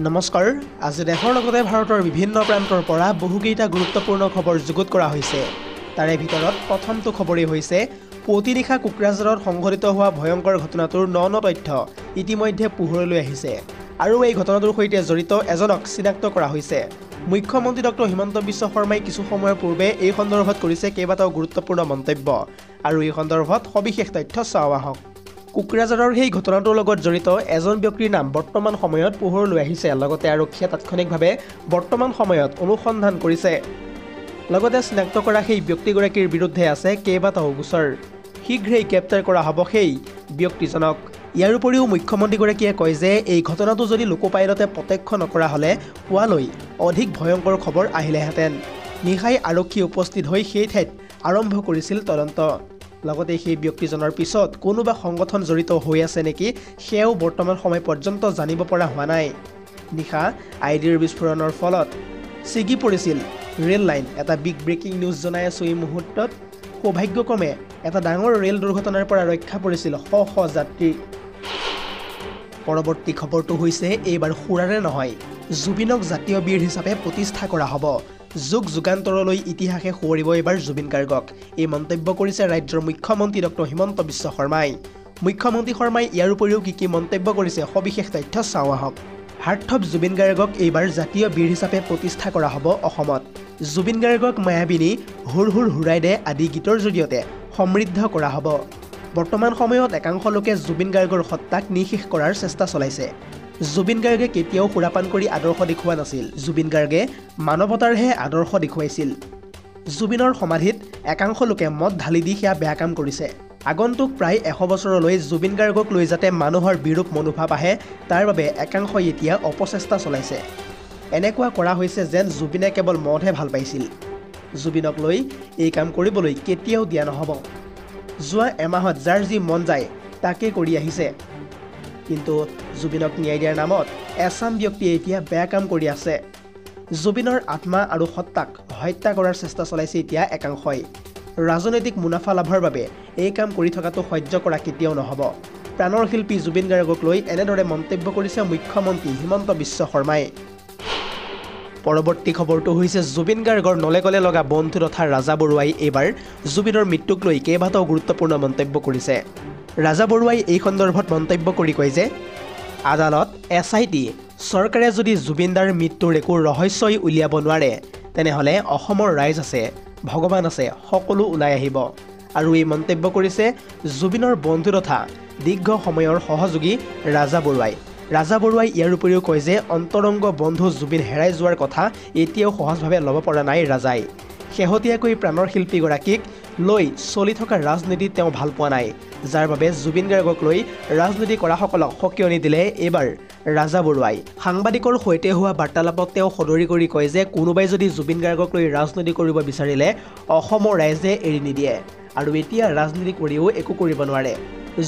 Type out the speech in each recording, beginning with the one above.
নমস্কাৰ আজি দেশৰ লগতে ভাৰতৰ বিভিন্ন প্ৰান্তৰ পৰা বহুকেইটা গুৰুত্বপূৰ্ণ খবৰ যুগুত কৰা হৈছে তাৰে ভিতৰত প্ৰথমটো খবৰেই হৈছে প্ৰতিনিশা কোকৰাঝাৰত সংঘটিত হোৱা ভয়ংকৰ ঘটনাটোৰ ন তথ্য ইতিমধ্যে পোহৰলৈ আহিছে আৰু এই ঘটনাটোৰ সৈতে জড়িত এজনক চিনাক্ত কৰা হৈছে মুখ্যমন্ত্ৰী ডক্টৰ হিমন্ত বিশ্ব শৰ্মাই কিছু সময়ৰ পূৰ্বে এই সন্দৰ্ভত কৰিছে কেইবাটাও গুৰুত্বপূৰ্ণ মন্তব্য আৰু এই সন্দৰ্ভত সবিশেষ তথ্য চাওঁ আহক কোকৰাঝাৰৰ সেই ঘটনাটোৰ লগত জড়িত এজন ব্যক্তিৰ নাম বৰ্তমান সময়ত পোহৰলৈ আহিছে লগতে আৰক্ষীয়ে তাৎক্ষণিকভাৱে বৰ্তমান সময়ত অনুসন্ধান কৰিছে লগতে চিনাক্ত কৰা সেই ব্যক্তিগৰাকীৰ বিৰুদ্ধে আছে কেইবাটাও গোচৰ শীঘ্ৰেই গ্ৰেপ্তাৰ কৰা হ'ব সেই ব্যক্তিজনক ইয়াৰ উপৰিও মুখ্যমন্ত্ৰীগৰাকীয়ে কয় যে এই ঘটনাটো যদি লোকপাইলতে প্ৰত্যক্ষ নকৰা হ'লে পুৱালৈ অধিক ভয়ংকৰ খবৰ আহিলেহেঁতেন নিশাই আৰক্ষী উপস্থিত হৈ সেই ঠাইত আৰম্ভ কৰিছিল তদন্ত লগতে সেই ব্যক্তিজনৰ পিছত কোনোবা সংগঠন জড়িত হৈ আছে নেকি সেয়াও বৰ্তমান সময় পৰ্যন্ত জানিব পৰা হোৱা নাই নিশা আইডিৰ বিস্ফোৰণৰ ফলত ছিগি পৰিছিল ৰেল লাইন এটা বিগ ব্ৰেকিং নিউজ জনাই আছো এই মুহূৰ্তত সৌভাগ্যক্ৰমে এটা ডাঙৰ ৰেল দুৰ্ঘটনাৰ পৰা ৰক্ষা পৰিছিল শ শ যাত্ৰী পৰৱৰ্তী খবৰটো হৈছে এইবাৰ সুৰাৰে নহয় জুবিনক জাতীয় বীৰ হিচাপে প্ৰতিষ্ঠা কৰা হ'ব যুগ যুগান্তৰলৈ ইতিহাসে সোঁৱৰিব এইবাৰ জুবিন গাৰ্গক এই মন্তব্য কৰিছে ৰাজ্যৰ মুখ্যমন্ত্ৰী ডক্টৰ হিমন্ত বিশ্ব শৰ্মাই মুখ্যমন্ত্ৰী শৰ্মাই ইয়াৰ উপৰিও কি মন্তব্য কৰিছে সবিশেষ তথ্য চাওঁ আহক হাৰ্থব জুবিন গাৰ্গক এইবাৰ জাতীয় বীৰ হিচাপে প্ৰতিষ্ঠা কৰা হ'ব অসমত জুবিন গাৰ্গক মায়াবিনী হুৰ হুৰ হুৰাই দে আদি গীতৰ জৰিয়তে সমৃদ্ধ কৰা হ'ব বৰ্তমান সময়ত একাংশ লোকে জুবিন গাৰ্গৰ সত্তাক নিঃশেষ কৰাৰ চেষ্টা চলাইছে জুবিন গাৰ্গে কেতিয়াও সুৰাপান কৰি আদৰ্শ দেখুওৱা নাছিল জুবিন গাৰ্গে মানৱতাৰহে আদৰ্শ দেখুৱাইছিল জুবিনৰ সমাধিত একাংশ লোকে মদ ঢালি দি সেয়া বেয়া কাম কৰিছে আগন্তুক প্ৰায় 100 বছৰলৈ জুবিন গাৰ্গক লৈ যাতে মানুহৰ বিৰূপ মনোভাৱ আহে তাৰ বাবে একাংশই এতিয়া অপচেষ্টা চলাইছে এনেকুৱা কৰা হৈছে যেন জুবিনে কেৱল মদহে ভাল পাইছিল জুবিনক লৈ এই কাম কৰিবলৈ কেতিয়াও দিয়া নহ'ব যোৱা এমাহত যাৰ যি মন যায় তাকে কৰি আহিছে কিন্তু জুবিনক ন্যায় দিয়াৰ নামত এছাম ব্যক্তিয়ে এতিয়া বেয়া কাম কৰি আছে জুবিনৰ আত্মা আৰু সত্তাক হত্যা কৰাৰ চেষ্টা চলাইছে এতিয়া একাংশই ৰাজনৈতিক মুনাফা লাভৰ বাবে এই কাম কৰি থকাটো সহ্য কৰা কেতিয়াও নহ'ব প্ৰাণৰ শিল্পী জুবিন গাৰ্গক লৈ এনেদৰে মন্তব্য কৰিছে মুখ্যমন্ত্ৰী হিমন্ত বিশ্ব শৰ্মাই পৰৱৰ্তী খবৰটো হৈছে জুবিন গাৰ্গৰ নলে গলে লগা বন্ধু তথা ৰাজা বৰুৱাই এইবাৰ জুবিনৰ মৃত্যুক লৈ কেইবাটাও গুৰুত্বপূৰ্ণ মন্তব্য কৰিছে ৰাজা বৰুৱাই এই সন্দৰ্ভত মন্তব্য কৰি কয় যে আদালত SIT চৰকাৰে যদি জুবিনদাৰ মৃত্যুৰ একো ৰহস্যই উলিয়াব নোৱাৰে তেনেহ'লে অসমৰ ৰাইজ আছে ভগৱান আছে সকলো ওলাই আহিব আৰু এই মন্তব্য কৰিছে জুবিনৰ বন্ধু তথা দীৰ্ঘ সময়ৰ সহযোগী ৰাজা বৰুৱাই ইয়াৰ উপৰিও কয় যে অন্তৰংগ বন্ধু জুবিন হেৰাই যোৱাৰ কথা এতিয়াও সহজভাৱে ল'ব পৰা নাই ৰাজাই শেহতীয়াকৈ প্ৰাণৰ শিল্পীগৰাকীক লৈ চলি থকা ৰাজনীতি তেওঁ ভাল পোৱা নাই যাৰ বাবে জুবিন গাৰ্গক লৈ ৰাজনীতি কৰাসকলক সকিয়নি দিলে এইবাৰ ৰাজা বৰুৱাই সাংবাদিকৰ সৈতে হোৱা বাৰ্তালাপত তেওঁ সদৰি কৰি কয় যে কোনোবাই যদি জুবিন গাৰ্গক লৈ ৰাজনীতি কৰিব বিচাৰিলে অসমৰ ৰাইজে এৰি নিদিয়ে আৰু এতিয়া ৰাজনীতি কৰিও একো কৰিব নোৱাৰে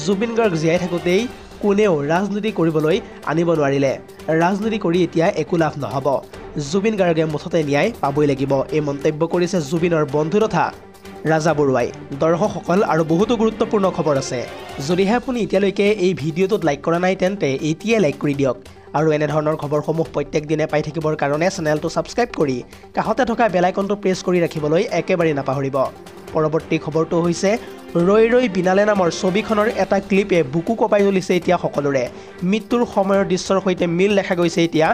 জুবিন গাৰ্গ জীয়াই থাকোঁতেই কোনেও ৰাজনীতি কৰিবলৈ আনিব নোৱাৰিলে ৰাজনীতি কৰি এতিয়া একো লাভ নহ'ব জুবিন গাৰ্গে মুঠতে ন্যায় পাবই লাগিব এই মন্তব্য কৰিছে জুবিনৰ বন্ধু তথা ৰাজা বৰুৱাই দৰ্শকসকল আৰু বহুতো গুৰুত্বপূৰ্ণ খবৰ আছে যদিহে আপুনি এতিয়ালৈকে এই ভিডিঅ'টোত লাইক কৰা নাই তেন্তে এতিয়াই লাইক কৰি দিয়ক আৰু এনেধৰণৰ খবৰসমূহ প্ৰত্যেক দিনে পাই থাকিবৰ কাৰণে চেনেলটো ছাবস্ক্ৰাইব কৰি কাষতে থকা বেল আইকনটো প্ৰেছ কৰি ৰাখিবলৈ একেবাৰে নাপাহৰিব পৰৱৰ্তী খবৰটো হৈছে ৰৈ ৰৈ বিনালে নামৰ ছবিখনৰ এটা ক্লিপে বুকু কঁপাই তুলিছে এতিয়া সকলোৰে মৃত্যুৰ সময়ৰ দৃশ্যৰ সৈতে মিল দেখা গৈছে এতিয়া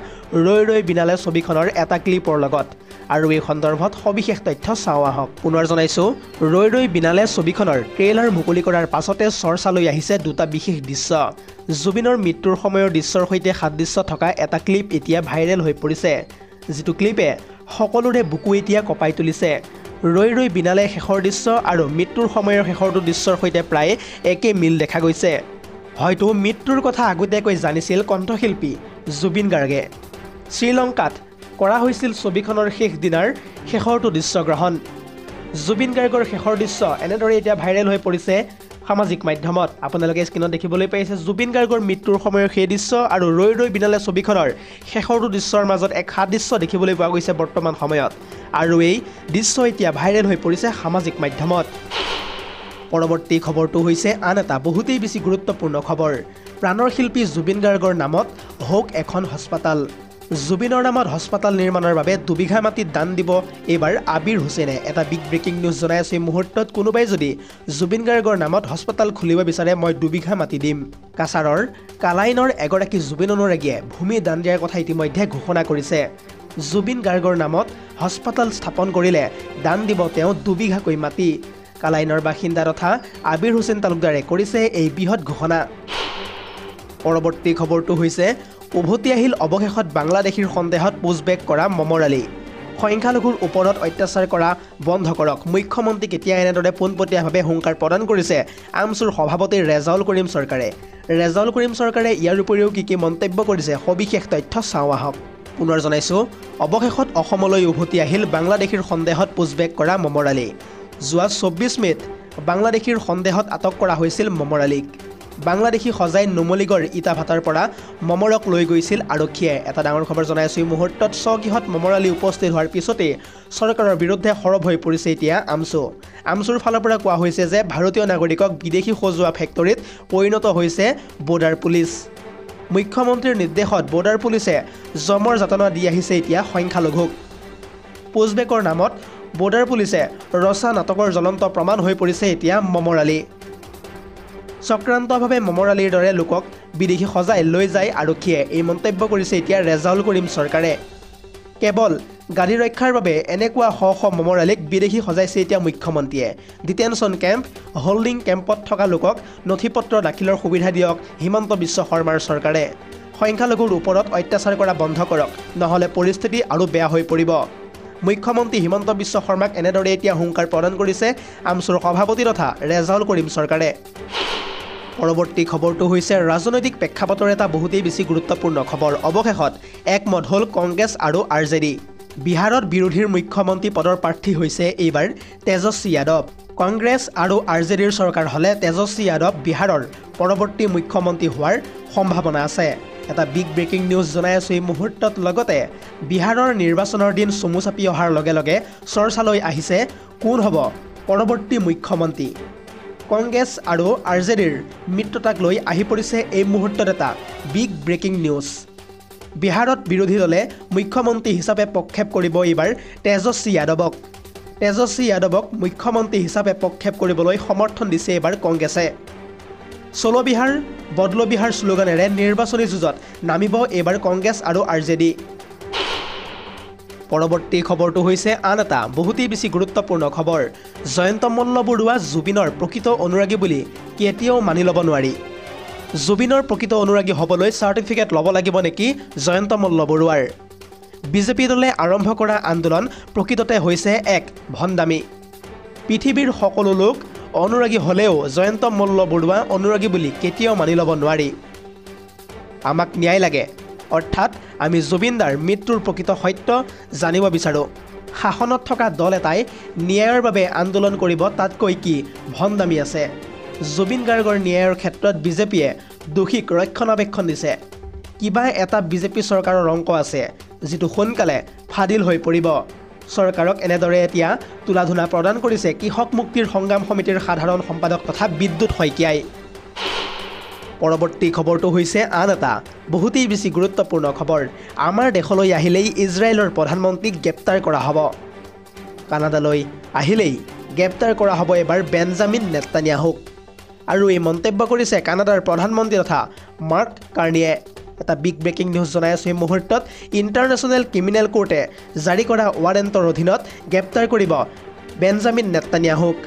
ৰৈ ৰৈ বিনালে ছবিখনৰ এটা ক্লিপৰ লগত আৰু এই সন্দৰ্ভত সবিশেষ তথ্য চাওঁ আহক পুনৰ জনাইছোঁ ৰৈ ৰৈ বিনালে ছবিখনৰ ট্ৰেইলাৰ মুকলি কৰাৰ পাছতে চৰ্চালৈ আহিছে দুটা বিশেষ দৃশ্য জুবিনৰ মৃত্যুৰ সময়ৰ দৃশ্যৰ সৈতে সাদৃশ্য থকা এটা ক্লিপ এতিয়া ভাইৰেল হৈ পৰিছে যিটো ক্লিপে সকলোৰে বুকু এতিয়া কঁপাই তুলিছে ৰৈ ৰৈ বিনালে শেষৰ দৃশ্য আৰু মৃত্যুৰ সময়ৰ শেষৰটো দৃশ্যৰ সৈতে প্ৰায় একে মিল দেখা গৈছে হয়তো মৃত্যুৰ কথা আগতীয়াকৈ জানিছিল কণ্ঠশিল্পী জুবিন গাৰ্গে শ্ৰীলংকাত কৰা হৈছিল ছবিখনৰ শেষ দিনাৰ শেষৰটো দৃশ্যগ্ৰহণ জুবিন গাৰ্গৰ শেষৰ দৃশ্য এনেদৰে এতিয়া ভাইৰেল হৈ পৰিছে সামাজিক মাধ্যমত আপোনালোকে স্ক্ৰীনত দেখিবলৈ পাইছে জুবিন গাৰ্গৰ মৃত্যুৰ সময়ৰ সেই দৃশ্য আৰু ৰৈ ৰৈ বিনালে ছবিখনৰ শেষৰটো দৃশ্যৰ মাজত এক সাদৃশ্য দেখিবলৈ পোৱা গৈছে বৰ্তমান সময়ত আৰু এই দৃশ্য এতিয়া ভাইৰেল হৈ পৰিছে সামাজিক মাধ্যমত পৰৱৰ্তী খবৰটো হৈছে আন এটা বহুতেই বেছি গুৰুত্বপূৰ্ণ খবৰ প্ৰাণৰ শিল্পী জুবিন গাৰ্গৰ নামত হোক এখন হাস্পাতাল জুবিনৰ নামত হস্পিটেল নিৰ্মাণৰ বাবে 2 বিঘা মাটি দান দিব এইবাৰ আবিৰ হুছেইনে। এটা বিগ ব্ৰেকিং নিউজ জনাই আছে এই মুহূৰ্তত। কোনোবাই যদি জুবিন গাৰ্গৰ নামত হস্পিটেল খুলিব বিচাৰে মই 2 বিঘা মাটি দিম। কাছাৰৰ কালাইনৰ এগৰাকী জুবিন অনুৰাগীয়ে ভূমি দান দিয়াৰ কথা ইতিমধ্যে ঘোষণা কৰিছে। জুবিন গাৰ্গৰ নামত হস্পিটেল স্থাপন কৰিলে দান দিব তেওঁ 2 বিঘাকৈ মাটি। কালাইনৰ বাসিন্দা তথা আবিৰ হুছেইন তালুকদাৰে কৰিছে এই বৃহৎ ঘোষণা। পৰৱৰ্তী খবৰটো হৈছে উভতি আহিল অৱশেষত বাংলাদেশীৰ সন্দেহত পুছবেক কৰা মমৰ আলী। সংখ্যালঘুৰ ওপৰত অত্যাচাৰ কৰা বন্ধ কৰক। মুখ্যমন্ত্ৰীক এতিয়া এনেদৰে পোনপটীয়াভাৱে হুংকাৰ প্ৰদান কৰিছে আমছুৰ সভাপতি ৰেজাউল কৰিম চৰকাৰে। ৰেজাউল কৰিম চৰকাৰে ইয়াৰ উপৰিও কি মন্তব্য কৰিছে সবিশেষ তথ্য চাওঁ আহক। পুনৰ জনাইছোঁ, অৱশেষত অসমলৈ উভতি আহিল বাংলাদেশীৰ সন্দেহত পুছবেক কৰা মমৰ আলী। যোৱা 24 মে'ত বাংলাদেশীৰ সন্দেহত আটক কৰা হৈছিল মমৰ আলীক। বাংলাদেশী সজাই নুমলীগড় ইটাভাটাৰ পৰা মমৰক লৈ গৈছিল আৰক্ষীয়ে। এটা ডাঙৰ খবৰ জনাইছোঁ এই মুহূৰ্তত। স্বগৃহত মমৰ আলী উপস্থিত হোৱাৰ পিছতেই চৰকাৰৰ বিৰুদ্ধে সৰব হৈ পৰিছে এতিয়া আমছু। আমছুৰ ফালৰ পৰা কোৱা হৈছে যে ভাৰতীয় নাগৰিকক বিদেশী সজোৱা ফেক্টৰীত পৰিণত হৈছে বৰ্ডাৰ পুলিচ। মুখ্যমন্ত্ৰীৰ নিৰ্দেশত বৰ্ডাৰ পুলিচে জমৰ যাতনা দি আহিছে এতিয়া সংখ্যালঘুক। পুছবেকৰ নামত বৰ্ডাৰ পুলিচে ৰচা নাটকৰ জ্বলন্ত প্ৰমাণ হৈ পৰিছে এতিয়া মমৰ আলী। চক্ৰান্তভাৱে মমৰ আলীৰ দৰে লোকক বিদেশী সজাই লৈ যায় আৰক্ষীয়ে। এই মন্তব্য কৰিছে এতিয়া ৰেজাউল কৰিম চৰকাৰে। কেৱল গাড়ী ৰক্ষাৰ বাবে এনেকুৱা শ শ মমৰ আলীক বিদেশী সজাইছে এতিয়া মুখ্যমন্ত্ৰীয়ে। ডিটেনশ্যন কেম্প, হোল্ডিং কেম্পত থকা লোকক নথি পত্ৰ দাখিলৰ সুবিধা দিয়ক হিমন্ত বিশ্ব শৰ্মাৰ চৰকাৰে। সংখ্যালঘুৰ ওপৰত অত্যাচাৰ কৰা বন্ধ কৰক, নহ'লে পৰিস্থিতি আৰু বেয়া হৈ পৰিব। মুখ্যমন্ত্ৰী হিমন্ত বিশ্ব শৰ্মাক এনেদৰে এতিয়া হুংকাৰ প্ৰদান কৰিছে আমছুৰ সভাপতি তথা ৰেজাউল কৰিম চৰকাৰে। পৰৱৰ্তী খবৰটো হৈছে ৰাজনৈতিক প্ৰেক্ষাপটৰ এটা বহুতেই বেছি গুৰুত্বপূৰ্ণ খবৰ। অৱশেষত একমত হ'ল কংগ্ৰেছ আৰু RJD। বিহাৰত বিৰোধীৰ মুখ্যমন্ত্ৰী পদৰ প্ৰাৰ্থী হৈছে এইবাৰ তেজস্বী যাদৱ। কংগ্ৰেছ আৰু RJDৰ চৰকাৰ হ'লে তেজস্বী যাদৱ বিহাৰৰ পৰৱৰ্তী মুখ্যমন্ত্ৰী হোৱাৰ সম্ভাৱনা আছে। এটা বিগ ব্ৰেকিং নিউজ জনাই আছোঁ এই মুহূৰ্তত। লগতে বিহাৰৰ নিৰ্বাচনৰ দিন চমু চাপি অহাৰ লগে লগে চৰ্চালৈ আহিছে কোন হ'ব পৰৱৰ্তী মুখ্যমন্ত্ৰী। কংগ্ৰেছ আৰু RJDৰ মিত্ৰতাক লৈ আহি পৰিছে এই মুহূৰ্তত এটা বিগ ব্ৰেকিং নিউজ। বিহাৰত বিৰোধী দলে মুখ্যমন্ত্ৰী হিচাপে প্ৰক্ষেপ কৰিব এইবাৰ তেজস্বী যাদৱক। তেজস্বী যাদৱক মুখ্যমন্ত্ৰী হিচাপে প্ৰক্ষেপ কৰিবলৈ সমৰ্থন দিছে এইবাৰ কংগ্ৰেছে। চলো বিহাৰ বদলো বিহাৰ শ্লোগানেৰে নিৰ্বাচনী যুঁজত নামিব এইবাৰ কংগ্ৰেছ আৰু RJD। পৰৱৰ্তী খবৰটো হৈছে আন এটা বহুতেই বেছি গুৰুত্বপূৰ্ণ খবৰ। জয়ন্ত মল্লবৰুৱা জুবিনৰ প্ৰকৃত অনুৰাগী বুলি কেতিয়াও মানি ল'ব নোৱাৰি। জুবিনৰ প্ৰকৃত অনুৰাগী হ'বলৈ চাৰ্টিফিকেট ল'ব লাগিব নেকি জয়ন্ত মল্লবৰুৱাৰ? বিজেপি দলে আৰম্ভ কৰা আন্দোলন প্ৰকৃততে হৈছে এক ভণ্ডামি। পৃথিৱীৰ সকলো লোক অনুৰাগী হ'লেও জয়ন্ত মল্লবৰুৱা অনুৰাগী বুলি কেতিয়াও মানি ল'ব নোৱাৰি। আমাক ন্যায় লাগে, অৰ্থাৎ আমি জুবিনদাৰ মৃত্যুৰ প্ৰকৃত সত্য জানিব বিচাৰোঁ। শাসনত থকা দল এটাই ন্যায়ৰ বাবে আন্দোলন কৰিব, তাতকৈ কি ভণ্ডামি আছে? জুবিন গাৰ্গৰ ন্যায়ৰ ক্ষেত্ৰত বিজেপিয়ে দোষীক ৰক্ষণাবেক্ষণ দিছে। কিবা এটা বিজেপি চৰকাৰৰ অংক আছে যিটো সোনকালে ফাদিল হৈ পৰিব। চৰকাৰক এনেদৰে এতিয়া তুলাধুনা প্ৰদান কৰিছে কৃষক মুক্তিৰ সংগ্ৰাম সমিতিৰ সাধাৰণ সম্পাদক তথা বিদ্যুৎ শইকীয়াই। পৰৱৰ্তী খবৰটো হৈছে আন এটা বহুতেই বেছি গুৰুত্বপূৰ্ণ খবৰ। আমাৰ দেশলৈ আহিলেই ইজৰাইলৰ প্ৰধানমন্ত্ৰীক গ্ৰেপ্তাৰ কৰা হ'ব। কানাডালৈ আহিলেই গ্ৰেপ্তাৰ কৰা হ'ব এবাৰ বেঞ্জামিন নেতানিয়াহুক। আৰু এই মন্তব্য কৰিছে কানাডাৰ প্ৰধানমন্ত্ৰী তথা মাৰ্ক কাৰ্নিয়ে। এটা বিগ ব্ৰেকিং নিউজ জনাই আছোঁ এই মুহূৰ্তত। ইণ্টাৰনেশ্যনেল ক্ৰিমিনেল কোৰ্টে জাৰি কৰা ৱাৰেণ্টৰ অধীনত গ্ৰেপ্তাৰ কৰিব বেঞ্জামিন নেতানিয়াহুক।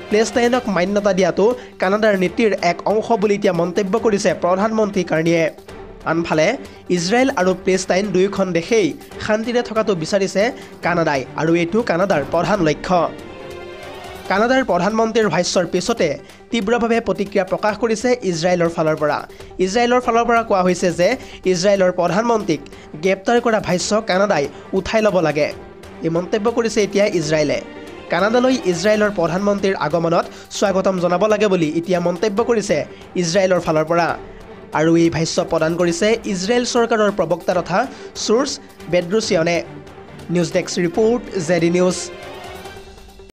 প্লেষ্টাইনক মান্যতা দিয়াটো কানাডাৰ নীতিৰ এক অংশ বুলি এতিয়া মন্তব্য কৰিছে প্ৰধানমন্ত্ৰী কাৰ্নিয়ে। আনফালে ইজৰাইল আৰু প্লেষ্টাইন দুয়োখন দেশেই শান্তিৰে থকাটো বিচাৰিছে কানাডাই, আৰু এইটো কানাডাৰ প্ৰধান লক্ষ্য। কানাডাৰ প্ৰধানমন্ত্ৰীৰ ভাষ্যৰ পিছতে তীব্ৰভাৱে প্ৰতিক্ৰিয়া প্ৰকাশ কৰিছে ইজৰাইলৰ ফালৰ পৰা। ইজৰাইলৰ ফালৰ পৰা কোৱা হৈছে যে ইজৰাইলৰ প্ৰধানমন্ত্ৰীক গ্ৰেপ্তাৰ কৰা ভাষ্য কানাডাই উঠাই ল'ব লাগে। এই মন্তব্য কৰিছে এতিয়া ইজৰাইলে। কানাডালৈ ইজৰাইলৰ প্ৰধানমন্ত্ৰীৰ আগমনত স্বাগতম জনাব লাগে বুলি এতিয়া মন্তব্য কৰিছে ইজৰাইলৰ ফালৰ পৰা। আৰু এই ভাষ্য প্ৰদান কৰিছে ইজৰাইল চৰকাৰৰ প্ৰবক্তা তথা চোৰ্চ বেড্ৰুচিয়নে। News desk report, ZD news.